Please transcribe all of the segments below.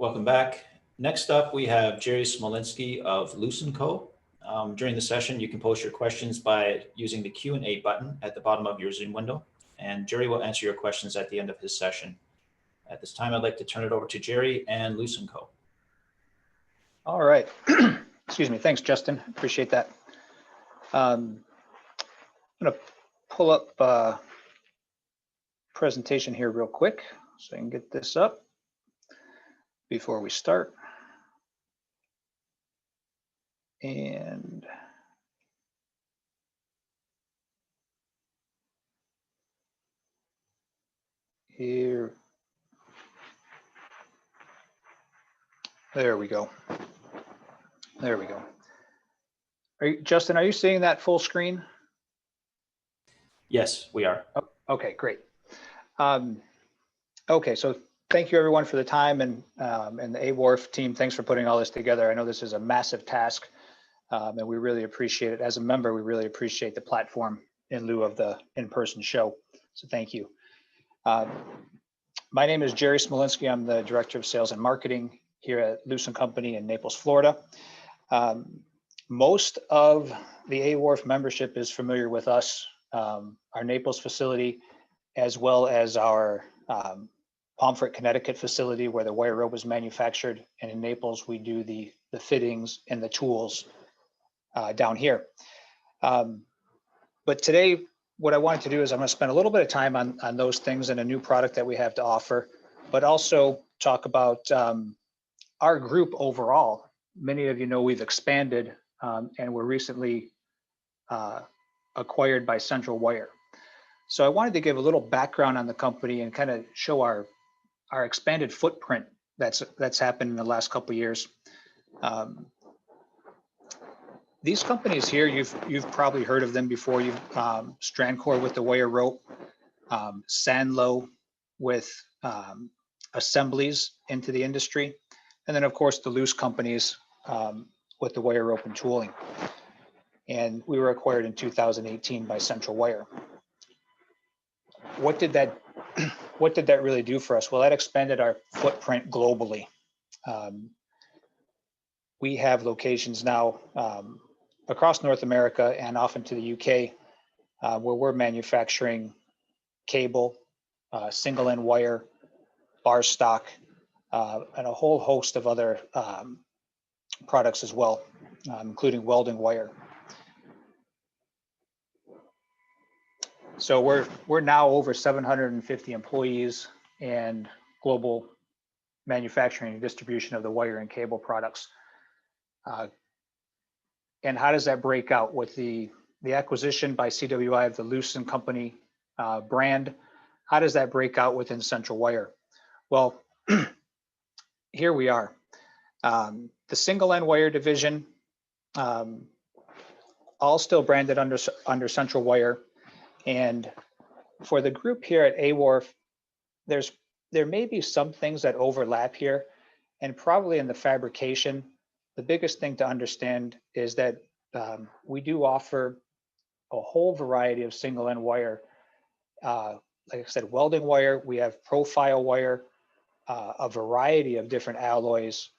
Welcome back. Next up, we have Jerry Smolinski of Loos & Co. During the session, you can post your questions by using the Q&A button at the bottom of your Zoom window, and Jerry will answer your questions at the end of his session. At this time, I'd like to turn it over to Jerry and Loos & Co. All right. Excuse me. Thanks, Justin. Appreciate that. I'm going to pull up a presentation here real quick so I can get this up before we start. And here, there we go. There we go. Justin, are you seeing that full screen? Yes, we are. Oh, okay, great. Okay, so thank you everyone for the time, and the AWRF team, thanks for putting all this together. I know this is a massive task, and we really appreciate it. As a member, we really appreciate the platform in lieu of the in-person show, so thank you. My name is Jerry Smolinski. I'm the Director of Sales and Marketing here at Loos & Company in Naples, Florida. Most of the AWRF membership is familiar with us, our Naples facility, as well as our Pomfret, Connecticut facility where the wire rope is manufactured. And in Naples, we do the fittings and the tools down here. But today, what I wanted to do is I'm going to spend a little bit of time on those things and a new product that we have to offer, but also talk about our group overall. Many of you know we've expanded and were recently acquired by Central Wire. So I wanted to give a little background on the company and kind of show our expanded footprint that's happened in the last couple of years. These companies here, you've probably heard of them before. You've Strandcore with the wire rope, Sandler with assemblies into the industry, and then of course the Loos companies with the wire rope and tooling. And we were acquired in 2018 by Central Wire. What did that really do for us? Well, that expanded our footprint globally. We have locations now across North America and often to the UK, where we're manufacturing cable, single end wire, bar stock, and a whole host of other products as well, including welding wire. So we're now over 750 employees and global manufacturing and distribution of the wire and cable products. And how does that break out with the acquisition by CWI of the Loos & Company brand? How does that break out within Central Wire? Well, here we are. The single end wire division, all still branded under Central Wire. And for the group here at AWRF, there may be some things that overlap here, and probably in the fabrication. The biggest thing to understand is that we do offer a whole variety of single end wire. Like I said, welding wire, we have profile wire, a variety of different alloys,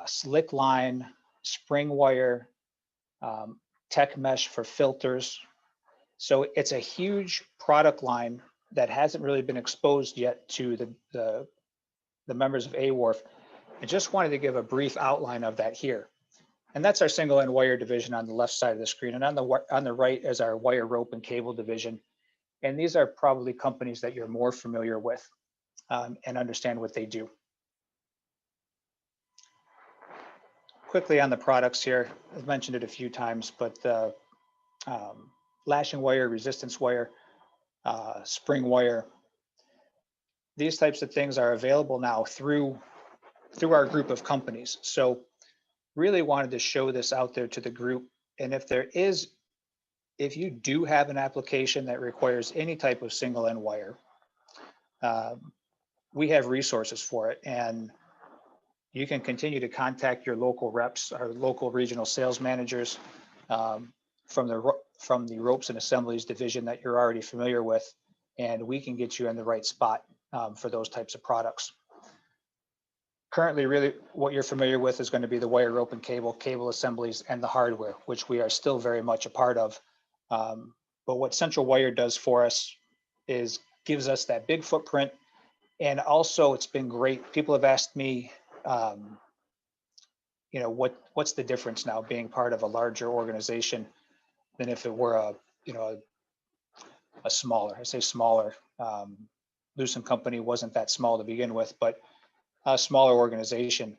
slick line, spring wire, tech mesh for filters. So it's a huge product line that hasn't really been exposed yet to the members of AWRF. I just wanted to give a brief outline of that here. And that's our single end wire division on the left side of the screen. And on the right is our wire rope and cable division. And these are probably companies that you're more familiar with and understand what they do. Quickly on the products here, I've mentioned it a few times, but lashing wire, resistance wire, spring wire, these types of things are available now through our group of companies. So really wanted to show this out there to the group. And if you do have an application that requires any type of single end wire, we have resources for it. And you can continue to contact your local reps, our local regional sales managers from the ropes and assemblies division that you're already familiar with, and we can get you in the right spot for those types of products. currently really what you're familiar with is going to be the wire, rope, and cable assemblies, and the hardware, which we are still very much a part of. But what Central Wire does for us is gives us that big footprint. And also it's been great. People have asked me, you know, what's the difference now being part of a larger organization than if it were a, you know, a smaller, I say smaller. Loos & Company wasn't that small to begin with, but a smaller organization.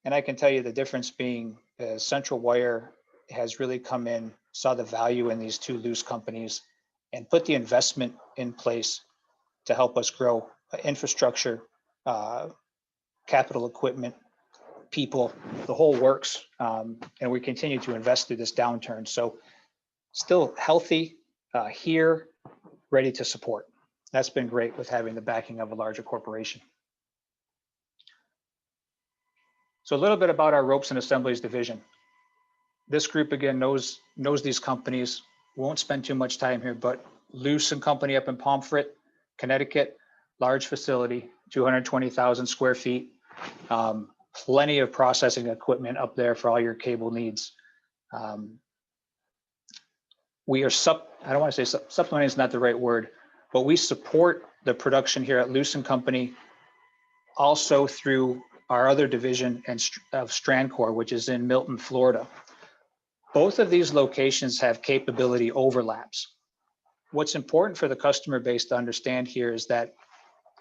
And I can tell you the difference being Central Wire has really come in, saw the value in these two Loos companies, and put the investment in place to help us grow infrastructure, capital equipment, people, the whole works. And we continue to invest through this downturn. So still healthy here, ready to support. That's been great with having the backing of a larger corporation. So a little bit about our ropes and assemblies division. This group again knows these companies. Won't spend too much time here, but Loos & Company up in Pomfret, Connecticut, large facility, 220,000 square feet. Plenty of processing equipment up there for all your cable needs. We are I don't want to say supplementing is not the right word, but we support the production here at Loos & Company also through our other division of Strandcore, which is in Milton, Florida. Both of these locations have capability overlaps. What's important for the customer base to understand here is that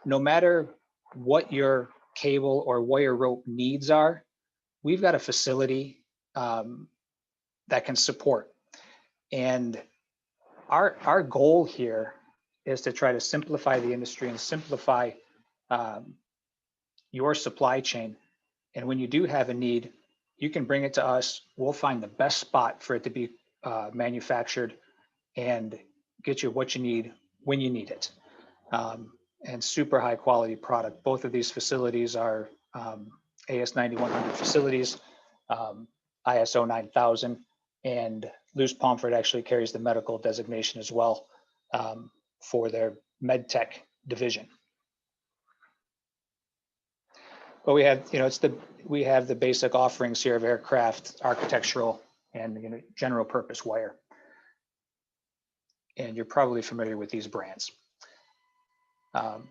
no matter what your cable or wire rope needs are, we've got a facility that can support. And our goal here is to try to simplify the industry and simplify your supply chain. And when you do have a need, you can bring it to us. We'll find the best spot for it to be manufactured and get you what you need when you need it. And super high quality product. Both of these facilities are AS 9100 facilities, ISO 9000, and Loos Pomfret actually carries the medical designation as well for their MedTech division. But we have, you know, we have the basic offerings here of aircraft, architectural, and, you know, general purpose wire. And you're probably familiar with these brands.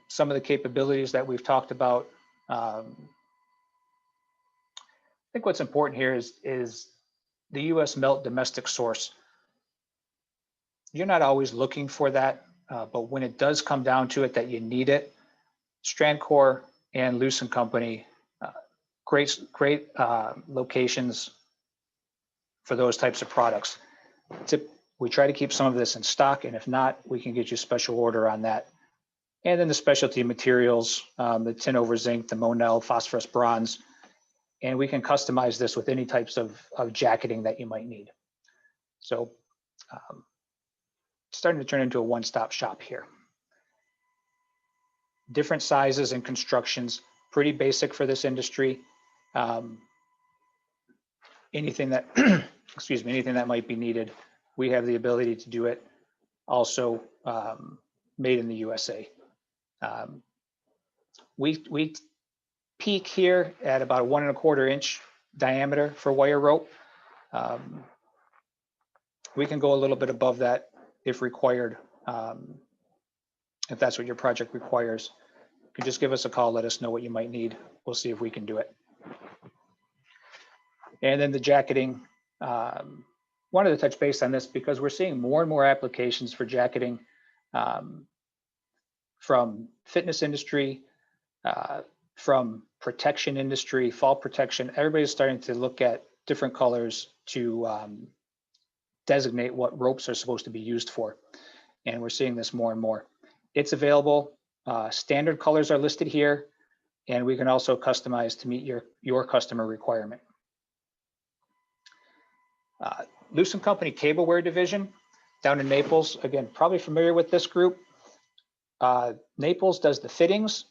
Some of the capabilities that we've talked about. I think what's important here is the U.S. melt domestic source. You're not always looking for that, but when it does come down to it that you need it, Strandcore and Loos & Company, great locations for those types of products. We try to keep some of this in stock, and if not, we can get you a special order on that. And then the specialty materials, the tin over zinc, the Monel, phosphorus bronze, and we can customize this with any types of jacketing that you might need. So starting to turn into a one-stop shop here. Different sizes and constructions, pretty basic for this industry. Anything that, excuse me, anything that might be needed, we have the ability to do it. Also made in the USA. We peak here at about 1 1/4 inch diameter for wire rope. We can go a little bit above that if required. If that's what your project requires, you can just give us a call, let us know what you might need. We'll see if we can do it. And then the jacketing, wanted to touch base on this because we're seeing more and more applications for jacketing from fitness industry, from protection industry, fall protection. Everybody's starting to look at different colors to designate what ropes are supposed to be used for. And we're seeing this more and more. It's available. Standard colors are listed here, and we can also customize to meet your customer requirement. Loos & Company Cableware Division down in Naples. Again, probably familiar with this group. Naples does the fittings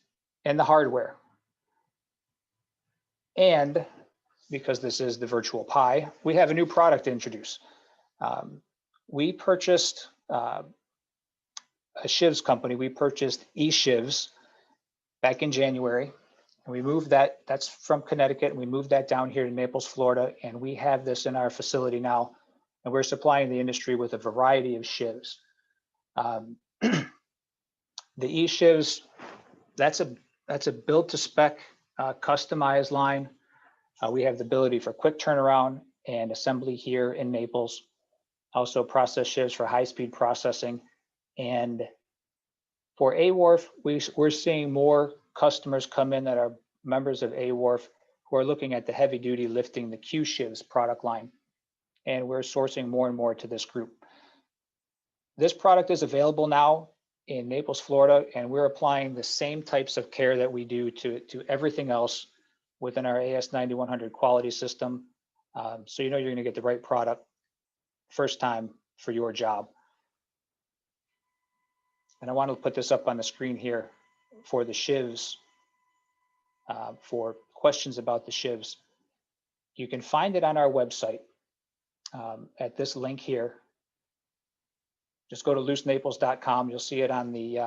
and the hardware. And because this is the virtual pie, we have a new product to introduce. We purchased a shivs company. We purchased eShivs back in January. And we moved that, that's from Connecticut, and we moved that down here to Naples, Florida, and we have this in our facility now, and we're supplying the industry with a variety of shivs. The E-shivs, that's a build to spec, customized line. We have the ability for quick turnaround and assembly here in Naples. Also process shivs for high-speed processing. And for AWRF, we're seeing more customers come in that are members of AWRF who are looking at the heavy-duty lifting, the Q shivs product line. And we're sourcing more and more to this group. This product is available now in Naples, Florida, and we're applying the same types of care that we do to everything else within our AS9100 quality system. So you know you're going to get the right product first time for your job. And I want to put this up on the screen here for the shivs, for questions about the shivs. You can find it on our website at this link here. Just go to loosenaples.com. You'll see it on the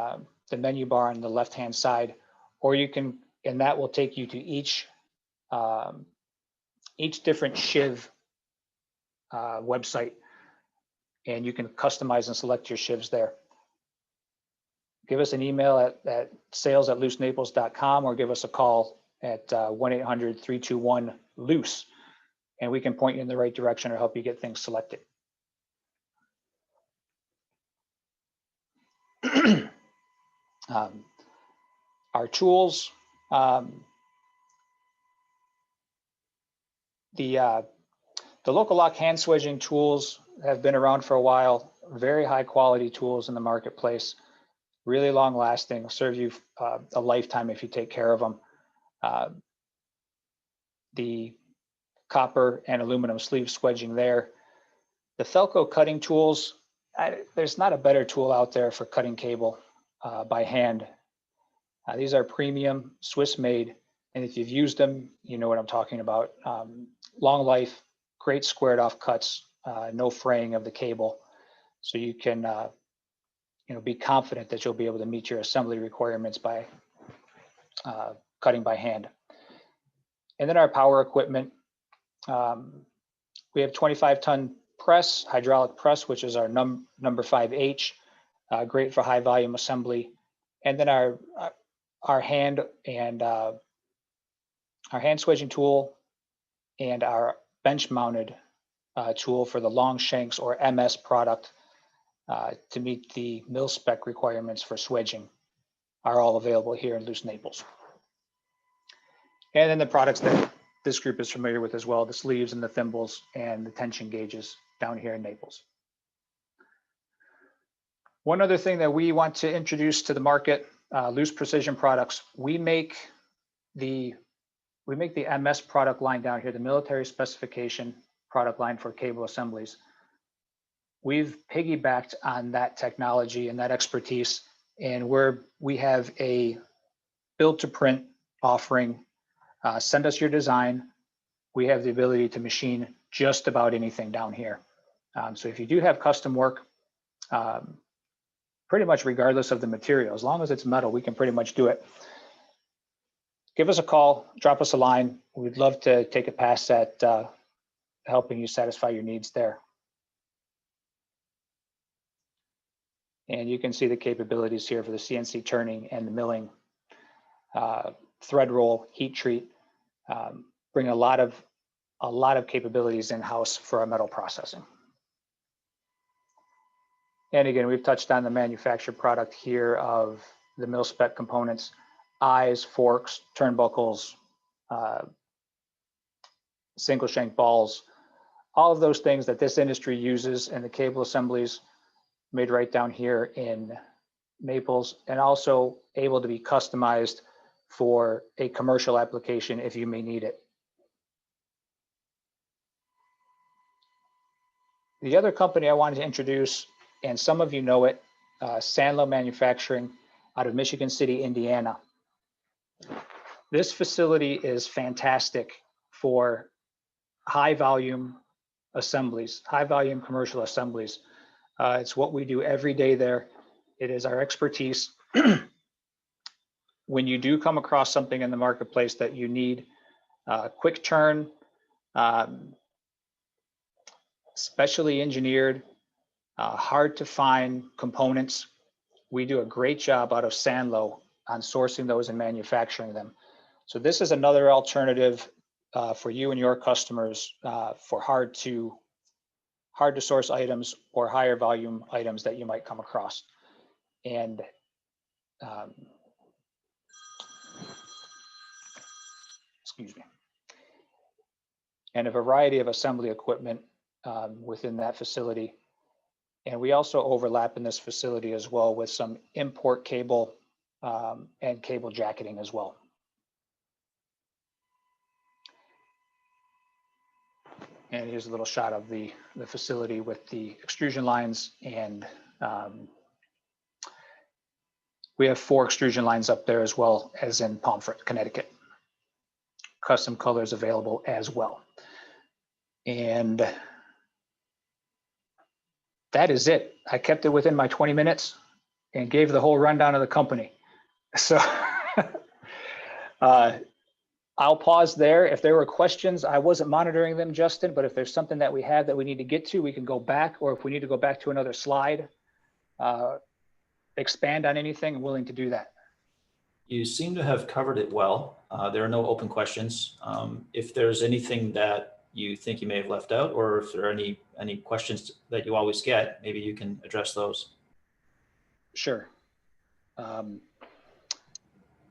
menu bar on the left-hand side, or you can, and that will take you to each different shiv website, and you can customize and select your shivs there. Give us an email at sales@loosenaples.com, or give us a call at 1-800-321-LOOSE, and we can point you in the right direction or help you get things selected. Our tools, the local lock hand swedging tools have been around for a while. Very high quality tools in the marketplace, really long lasting, will serve you a lifetime if you take care of them. The copper and aluminum sleeve swedging there. The Felco cutting tools, there's not a better tool out there for cutting cable by hand. These are premium, Swiss made, and if you've used them, you know what I'm talking about. Long life, great squared off cuts, no fraying of the cable. So you can be confident that you'll be able to meet your assembly requirements by cutting by hand. And then our power equipment. We have 25-ton press, hydraulic press, which is our number 5H, great for high volume assembly. And then our hand and our hand swedging tool and our bench mounted tool for the long shanks or MS product to meet the mil spec requirements for swedging are all available here in Loos Naples. And then the products that this group is familiar with as well, the sleeves and the thimbles and the tension gauges down here in Naples. One other thing that we want to introduce to the market, Loos Precision Products. We make the MS product line down here, the military specification product line for cable assemblies. We've piggybacked on that technology and that expertise, and we have a build to print offering. Send us your design. We have the ability to machine just about anything down here. So if you do have custom work, pretty much regardless of the material, as long as it's metal, we can pretty much do it. Give us a call, drop us a line. We'd love to take a pass at helping you satisfy your needs there. And you can see the capabilities here for the CNC turning and the milling, thread roll, heat treat, bring a lot of capabilities in-house for our metal processing. And again, we've touched on the manufactured product here of the mil spec components, eyes, forks, turnbuckles, single shank balls, all of those things that this industry uses in the cable assemblies made right down here in Naples, and also able to be customized for a commercial application if you may need it. The other company I wanted to introduce, and some of you know it, Sandler Manufacturing out of Michigan City, Indiana. This facility is fantastic for high volume assemblies, high volume commercial assemblies. It's what we do every day there. It is our expertise. when you do come across something in the marketplace that you need quick turn, specially engineered, hard to find components, we do a great job out of Sandler on sourcing those and manufacturing them. So this is another alternative for you and your customers for hard to source items or higher volume items that you might come across. And excuse me. And a variety of assembly equipment within that facility. And we also overlap in this facility as well with some import cable and cable jacketing as well. And here's a little shot of the facility with the extrusion lines, and we have 4 extrusion lines up there as well as in Pomfret, Connecticut. Custom colors available as well. And that is it. I kept it within my 20 minutes and gave the whole rundown of the company. So I'll pause there. If there were questions, I wasn't monitoring them, Justin, but if there's something that we have that we need to get to, we can go back, or if we need to go back to another slide, expand on anything, I'm willing to do that. You seem to have covered it well. There are no open questions. If there's anything that you think you may have left out, or if there are any questions that you always get, maybe you can address those. Sure. I'm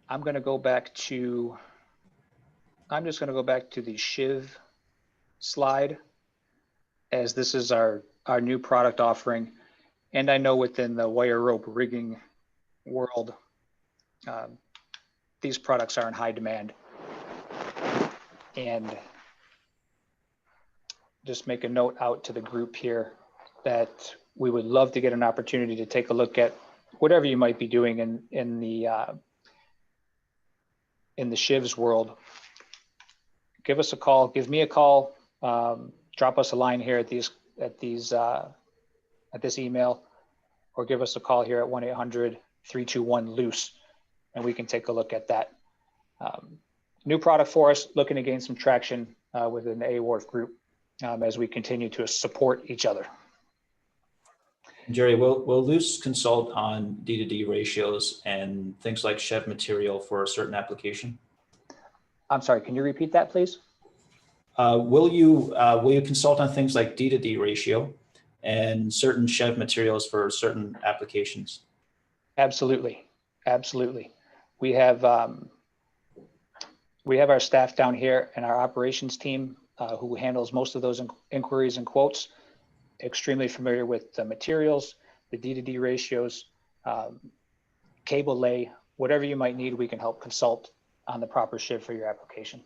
going to go back to, I'm just going to go back to the Shiv slide, as this is our new product offering. And I know within the wire rope rigging world, these products are in high demand. And just make a note out to the group here that we would love to get an opportunity to take a look at whatever you might be doing in the Shivs world. Give us a call, give me a call, drop us a line here at this email, or give us a call here at 1-800-321-LOOS, and we can take a look at that. New product for us, looking to gain some traction within the AWRF group as we continue to support each other. Jerry, will Loos consult on D2D ratios and things like Chev material for a certain application? I'm sorry, can you repeat that, please? Will you consult on things like D2D ratio and certain Chev materials for certain applications? Absolutely, absolutely. We have our staff down here and our operations team who handles most of those inquiries and quotes, extremely familiar with the materials, the D2D ratios, cable lay, whatever you might need, we can help consult on the proper Shiv for your application.